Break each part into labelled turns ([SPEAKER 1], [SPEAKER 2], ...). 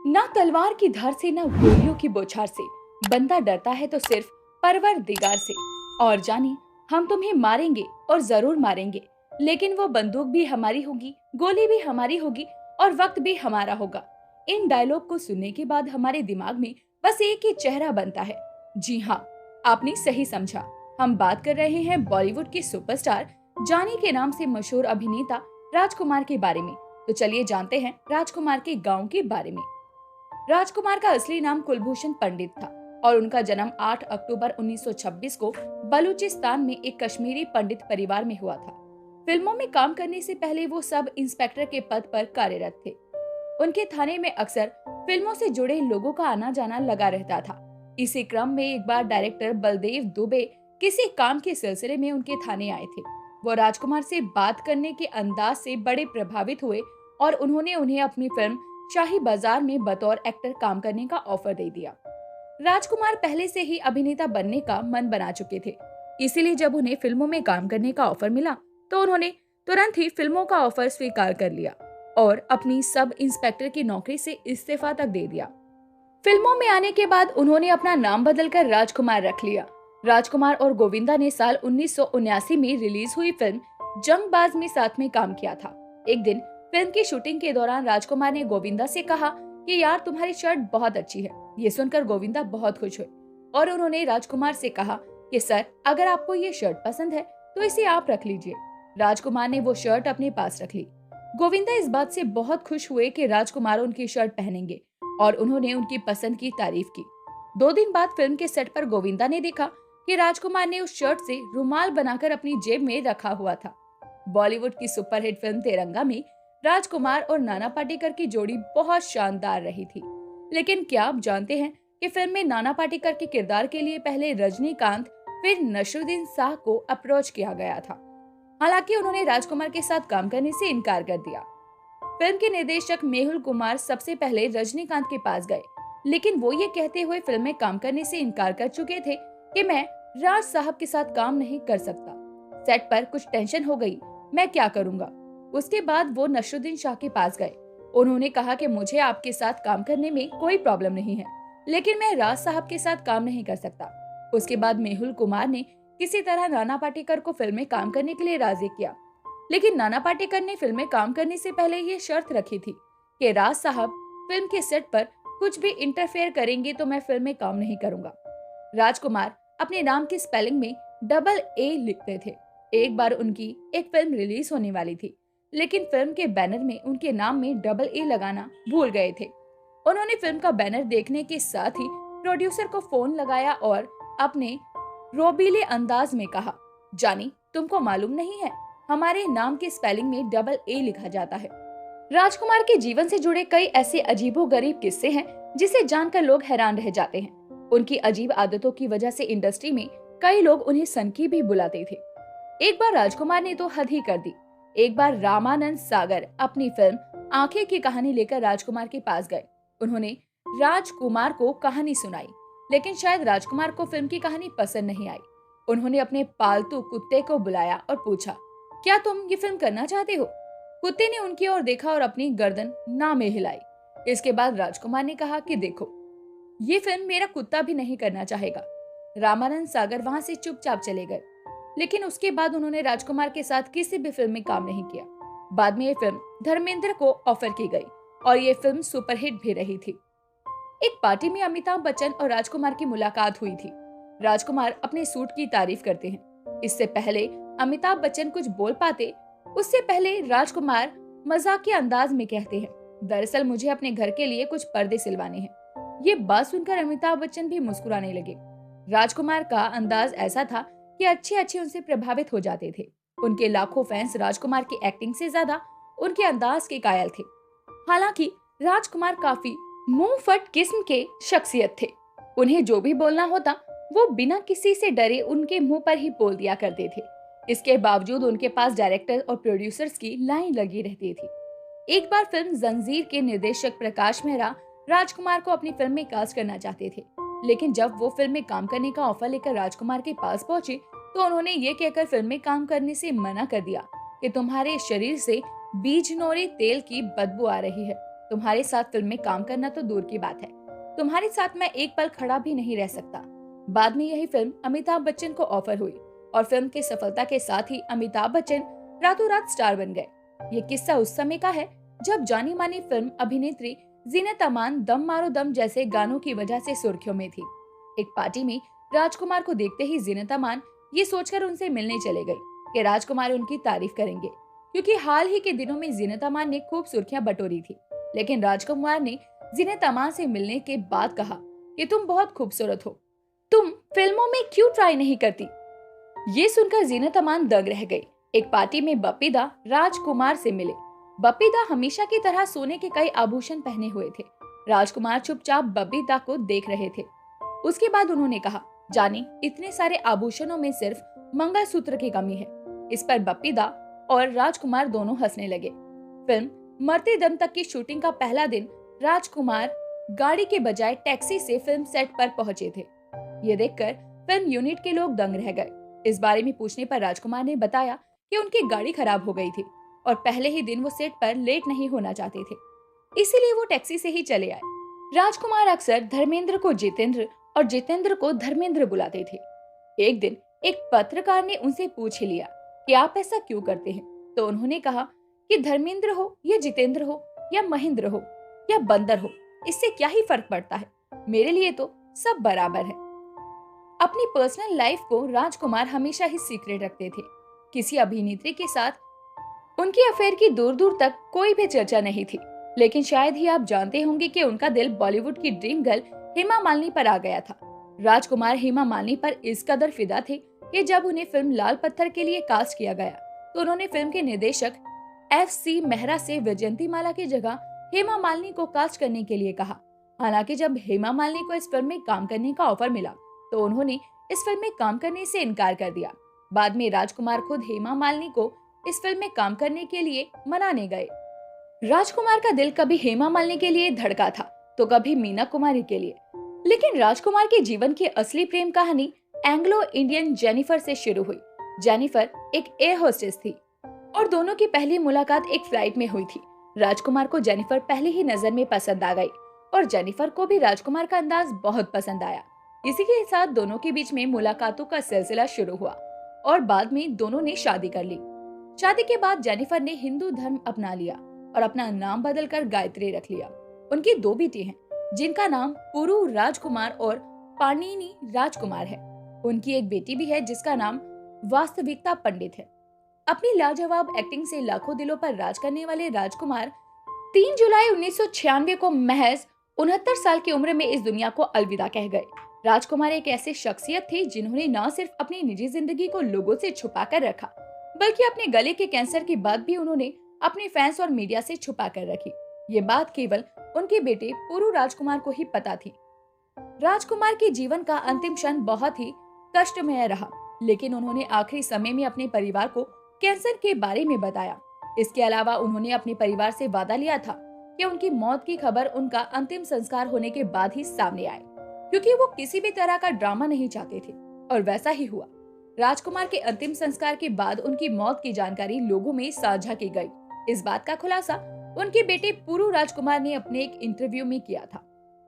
[SPEAKER 1] ना तलवार की धार से ना गोलियों की बौछार से, बंदा डरता है तो सिर्फ परवरदिगार से। और जानी, हम तुम्हें मारेंगे और जरूर मारेंगे, लेकिन वो बंदूक भी हमारी होगी, गोली भी हमारी होगी और वक्त भी हमारा होगा। इन डायलॉग को सुनने के बाद हमारे दिमाग में बस एक ही चेहरा बनता है। जी हाँ, आपने सही समझा। हम बात कर रहे हैं बॉलीवुड के सुपरस्टार जानी के नाम से मशहूर अभिनेता राजकुमार के बारे में। तो चलिए जानते हैं राजकुमार के गांव के बारे में। राजकुमार का असली नाम कुलभूषण पंडित था और उनका जन्म 8 अक्टूबर 1926 को बलूचिस्तान में एक कश्मीरी पंडित परिवार में हुआ था। फिल्मों में काम करने से पहले वो सब इंस्पेक्टर के पद पर कार्यरत थे। उनके थाने में अक्सर फिल्मों से जुड़े लोगों का आना जाना लगा रहता था। इसी क्रम में एक बार डायरेक्टर बलदेव दुबे किसी काम के सिलसिले में उनके थाने आए थे। वो राजकुमार से बात करने के अंदाज से बड़े प्रभावित हुए और उन्होंने उन्हें अपनी फिल्म शाही बाजार में बतौर एक्टर काम करने का ऑफर दे दिया। राजकुमार पहले से ही अभिनेता बनने का मन बना चुके थे, इसीलिए जब उन्हें फिल्मों में काम करने का ऑफर मिला तो उन्होंने तुरंत ही फिल्मों का ऑफर स्वीकार कर लिया और अपनी सब इंस्पेक्टर की नौकरी से इस्तीफा तक दे दिया। फिल्मों में आने के बाद उन्होंने अपना नाम बदलकर राजकुमार रख लिया। राजकुमार और गोविंदा ने साल 1979 में रिलीज हुई फिल्म जंगबाज में साथ में काम किया था। एक दिन फिल्म की शूटिंग के दौरान राजकुमार ने गोविंदा से कहा कि यार तुम्हारी शर्ट बहुत अच्छी है। ये सुनकर गोविंदा बहुत खुश हुए और उन्होंने राजकुमार से कहा कि सर, अगर आपको ये शर्ट पसंद है तो इसे आप रख लीजिए। राजकुमार ने वो शर्ट अपने पास रख ली। गोविंदा इस बात से बहुत खुश हुए कि राजकुमार उनकी शर्ट पहनेंगे और उन्होंने उनकी पसंद की तारीफ की। 2 दिन बाद फिल्म के सेट पर गोविंदा ने देखा कि राजकुमार ने उस शर्ट से रुमाल बनाकर अपनी जेब में रखा हुआ था। बॉलीवुड की सुपरहिट फिल्म तिरंगा में राजकुमार और नाना पाटेकर की जोड़ी बहुत शानदार रही थी। लेकिन क्या आप जानते हैं कि फिल्म में नाना पाटेकर के किरदार के लिए पहले रजनीकांत फिर नसरुद्दीन शाह को अप्रोच किया गया था। हालांकि उन्होंने राजकुमार के साथ काम करने से इनकार कर दिया। फिल्म के निर्देशक मेहुल कुमार सबसे पहले रजनीकांत के पास गए, लेकिन वो ये कहते हुए फिल्म में काम करने से इनकार कर चुके थे कि मैं राज साहब के साथ काम नहीं कर सकता। सेट पर कुछ टेंशन हो गई, मैं क्या करूंगा। उसके बाद वो नसरुद्दीन शाह के पास गए। उन्होंने कहा कि मुझे आपके साथ काम करने में कोई प्रॉब्लम नहीं है, लेकिन मैं राज साहब के साथ काम नहीं कर सकता। उसके बाद मेहुल कुमार ने किसी तरह नाना पाटेकर को फिल्म में काम करने के लिए राजी किया, लेकिन नाना पाटेकर ने फिल्म में काम करने से पहले ये शर्त रखी थी कि राज साहब फिल्म के सेट पर कुछ भी इंटरफेयर करेंगे तो मैं फिल्म में काम नहीं करूंगा। राजकुमार अपने नाम की स्पेलिंग में डबल ए लिखते थे। एक बार उनकी एक फिल्म रिलीज होने वाली थी, लेकिन फिल्म के बैनर में उनके नाम में डबल ए लगाना भूल गए थे। उन्होंने फिल्म का बैनर देखने के साथ ही प्रोड्यूसर को फोन लगाया और अपने रोबीले अंदाज में कहा, जानी, तुमको मालूम नहीं है, हमारे नाम के स्पेलिंग में डबल ए लिखा जाता है। राजकुमार के जीवन से जुड़े कई ऐसे अजीबोगरीब किस्से हैं जिसे जानकर लोग हैरान रह जाते हैं। उनकी अजीब आदतों की वजह से इंडस्ट्री में कई लोग उन्हें सनकी भी बुलाते थे। एक बार राजकुमार ने तो हद ही कर दी। एक बार रामानंद सागर अपनी फिल्म आंखें की कहानी लेकर राजकुमार के पास गए। उन्होंने राजकुमार को कहानी सुनाई, लेकिन शायद राजकुमार को फिल्म की कहानी पसंद नहीं आई। उन्होंने अपने पालतू कुत्ते को बुलाया और पूछा, क्या तुम ये फिल्म करना चाहते हो? कुत्ते ने उनकी ओर देखा और अपनी गर्दन ना में हिलाई। इसके बाद राजकुमार ने कहा कि देखो, ये फिल्म मेरा कुत्ता भी नहीं करना चाहेगा। रामानंद सागर वहां से चुपचाप चले गए, लेकिन उसके बाद उन्होंने राजकुमार के साथ किसी भी फिल्म में काम नहीं किया। बाद में ये फिल्म धर्मेंद्र को ऑफर की गई और ये फिल्म सुपरहिट भी रही थी। एक पार्टी में अमिताभ बच्चन और राजकुमार की मुलाकात हुई थी। राजकुमार अपने सूट की तारीफ करते हैं। इससे पहले अमिताभ बच्चन कुछ बोल पाते, उससे पहले राजकुमार मजाकिया अंदाज में कहते हैं, दरअसल मुझे अपने घर के लिए कुछ पर्दे सिलवाने हैं। ये बात सुनकर अमिताभ बच्चन भी मुस्कुराने लगे। राजकुमार का अंदाज ऐसा था कि अच्छे उनसे प्रभावित हो जाते थे। उनके लाखों फैंस राजकुमार की एक्टिंग से ज्यादा उनके अंदाज के कायल थे। हालांकि राजकुमार काफी मुंह फट किस्म के शख्सियत थे। उन्हें जो भी बोलना होता वो बिना किसी से डरे उनके मुंह पर ही बोल दिया करते थे। इसके बावजूद उनके पास डायरेक्टर और प्रोड्यूसर्स की लाइन लगी रहती थी। एक बार फिल्म जंजीर के निर्देशक प्रकाश मेहरा राजकुमार को अपनी फिल्म में कास्ट करना चाहते थे, लेकिन जब वो फिल्म में काम करने का ऑफर लेकर राजकुमार के पास पहुंचे तो उन्होंने ये कहकर फिल्म में काम करने से मना कर दिया कि तुम्हारे शरीर से बीजनोरी तेल की बदबू आ रही है। तुम्हारे साथ फिल्म में काम करना तो दूर की बात है, तुम्हारे साथ मैं एक पल खड़ा भी नहीं रह सकता। बाद में यही फिल्म अमिताभ बच्चन को ऑफर हुई और फिल्म की सफलता के साथ ही अमिताभ बच्चन रातों रात स्टार बन गए। ये किस्सा उस समय का है जब जानी मानी फिल्म अभिनेत्री जीनत अमान दम मारो दम जैसे गानों की वजह से सुर्खियों में थी। एक पार्टी में राजकुमार को देखते ही जीनत अमान ये सोचकर उनसे मिलने चले गए कि राजकुमार उनकी तारीफ करेंगे, क्योंकि हाल ही के दिनों में जीनत अमान ने खूब सुर्खियां बटोरी थी। लेकिन राजकुमार ने जीनत अमान से मिलने के बाद कहा कि तुम बहुत खूबसूरत हो, तुम फिल्मों में क्यों ट्राई नहीं करती। ये सुनकर जीनत अमान दंग रह गई। एक पार्टी में बपीदा राजकुमार से मिले। बपीदा हमेशा की तरह सोने के कई आभूषण पहने हुए थे। राजकुमार चुपचाप बपीदा को देख रहे थे। उसके बाद उन्होंने कहा, जानी, इतने सारे आभूषणों में सिर्फ मंगलसूत्र की कमी है। इस पर बपीदा और राजकुमार दोनों हंसने लगे। फिल्म मरते दम तक की शूटिंग का पहला दिन राजकुमार गाड़ी के बजाय टैक्सी से फिल्म सेट पर पहुंचे थे। ये देखकर फिल्म यूनिट के लोग दंग रह गए। इस बारे में पूछने पर राजकुमार ने बताया कि उनकी गाड़ी खराब हो गई थी और पहले ही दिन वो सेट पर लेट नहीं होना चाहते थे, इसीलिए वो टैक्सी से ही चले आए। राजकुमार अक्सर धर्मेंद्र को जितेंद्र और जितेंद्र को धर्मेंद्र बुलाते थे। एक दिन एक पत्रकार ने उनसे पूछ ही लिया कि आप ऐसा क्यों करते हैं, तो उन्होंने कहा कि धर्मेंद्र हो या जितेंद्र हो या महेंद्र हो या बंदर हो, इससे क्या ही फर्क पड़ता है, मेरे लिए तो सब बराबर है। अपनी पर्सनल लाइफ को राजकुमार हमेशा ही सीक्रेट रखते थे। किसी अभिनेत्री के साथ उनकी अफेयर की दूर दूर तक कोई भी चर्चा नहीं थी। लेकिन शायद ही आप जानते होंगे कि उनका दिल बॉलीवुड की ड्रीम गर्ल हेमा मालिनी पर आ गया था। राजकुमार हेमा मालिनी पर इस कदर फिदा थे कि जब उन्हें फिल्म लाल पत्थर के लिए कास्ट किया गया तो उन्होंने फिल्म के निर्देशक FC मेहरा से वैजयंतीमाला की जगह हेमा मालिनी को कास्ट करने के लिए कहा। हालांकि जब हेमा मालिनी को इस फिल्म में काम करने का ऑफर मिला तो उन्होंने इस फिल्म में काम करने से इनकार कर दिया। बाद में राजकुमार खुद हेमा मालिनी को इस फिल्म में काम करने के लिए मनाने गए। राजकुमार का दिल कभी हेमा मालिनी के लिए धड़का था तो कभी मीना कुमारी के लिए। लेकिन राजकुमार के जीवन की असली प्रेम कहानी एंग्लो इंडियन जेनिफर से शुरू हुई। जेनिफर एक एयर होस्टेस थी और दोनों की पहली मुलाकात एक फ्लाइट में हुई थी। राजकुमार को जेनिफर पहली ही नजर में पसंद आ गई और जेनिफर को भी राजकुमार का अंदाज बहुत पसंद आया। इसी के साथ दोनों के बीच में मुलाकातों का सिलसिला शुरू हुआ और बाद में दोनों ने शादी कर ली। शादी के बाद जेनिफर ने हिंदू धर्म अपना लिया और अपना नाम बदलकर गायत्री रख लिया। उनकी 2 बेटे हैं जिनका नाम पुरु राजकुमार और पाणिनी राजकुमार है। उनकी एक बेटी भी है जिसका नाम वास्तविकता पंडित है। अपनी लाजवाब एक्टिंग से लाखों दिलों पर राज करने वाले राजकुमार 3 जुलाई 1996 को महज 69 साल की उम्र में इस दुनिया को अलविदा कह गए। राजकुमार एक ऐसे शख्सियत थे जिन्होंने न सिर्फ अपनी निजी जिंदगी को लोगों से छुपा कर रखा, बल्कि अपने गले के कैंसर की बात भी उन्होंने अपने फैंस और मीडिया से छुपा कर रखी। ये बात केवल उनके बेटे पुरु राजकुमार को ही पता थी। राजकुमार के जीवन का अंतिम क्षण बहुत ही कष्टमय रहा, लेकिन उन्होंने आखिरी समय में अपने परिवार को कैंसर के बारे में बताया। इसके अलावा उन्होंने अपने परिवार से वादा लिया था कि उनकी मौत की खबर उनका अंतिम संस्कार होने के बाद ही सामने आए, क्योंकि वो किसी भी तरह का ड्रामा नहीं चाहते थे और वैसा ही हुआ। राजकुमार के अंतिम संस्कार के बाद उनकी मौत की जानकारी लोगों में साझा की गई। इस बात का खुलासा उनके बेटे पुरु राजकुमार ने अपने एक इंटरव्यू में किया था।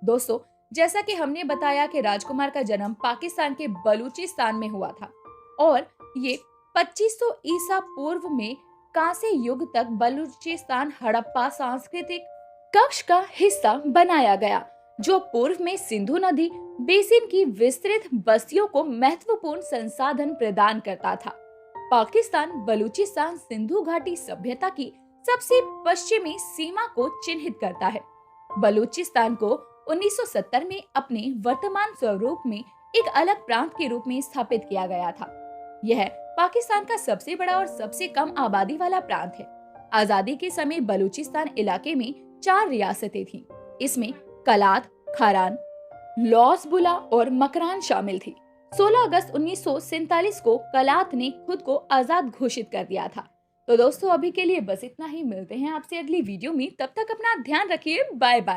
[SPEAKER 1] दोस्तों, जैसा कि हमने बताया कि राजकुमार का जन्म पाकिस्तान के बलूचिस्तान में हुआ था और ये 2500 ईसा पूर्व में कांस्य युग तक बलूचिस्तान हड़प्पा सांस्कृतिक कक्ष का हिस्सा बनाया गया, जो पूर्व में सिंधु नदी बेसिन की विस्तृत बस्तियों को महत्वपूर्ण संसाधन प्रदान करता था। पाकिस्तान बलूचिस्तान सिंधु घाटी सभ्यता की सबसे पश्चिमी सीमा को चिन्हित करता है। बलूचिस्तान को 1970 में अपने वर्तमान स्वरूप में एक अलग प्रांत के रूप में स्थापित किया गया था। यह पाकिस्तान का सबसे बड़ा और सबसे कम आबादी वाला प्रांत है। आजादी के समय बलूचिस्तान इलाके में 4 रियासतें थीं। इसमें कलात, खारान, लौसबुला और मकरान शामिल थी। 16 अगस्त 1947 को कलात ने खुद को आजाद घोषित कर दिया था। तो दोस्तों, अभी के लिए बस इतना ही। मिलते हैं आपसे अगली वीडियो में। तब तक अपना ध्यान रखिए। Bye bye.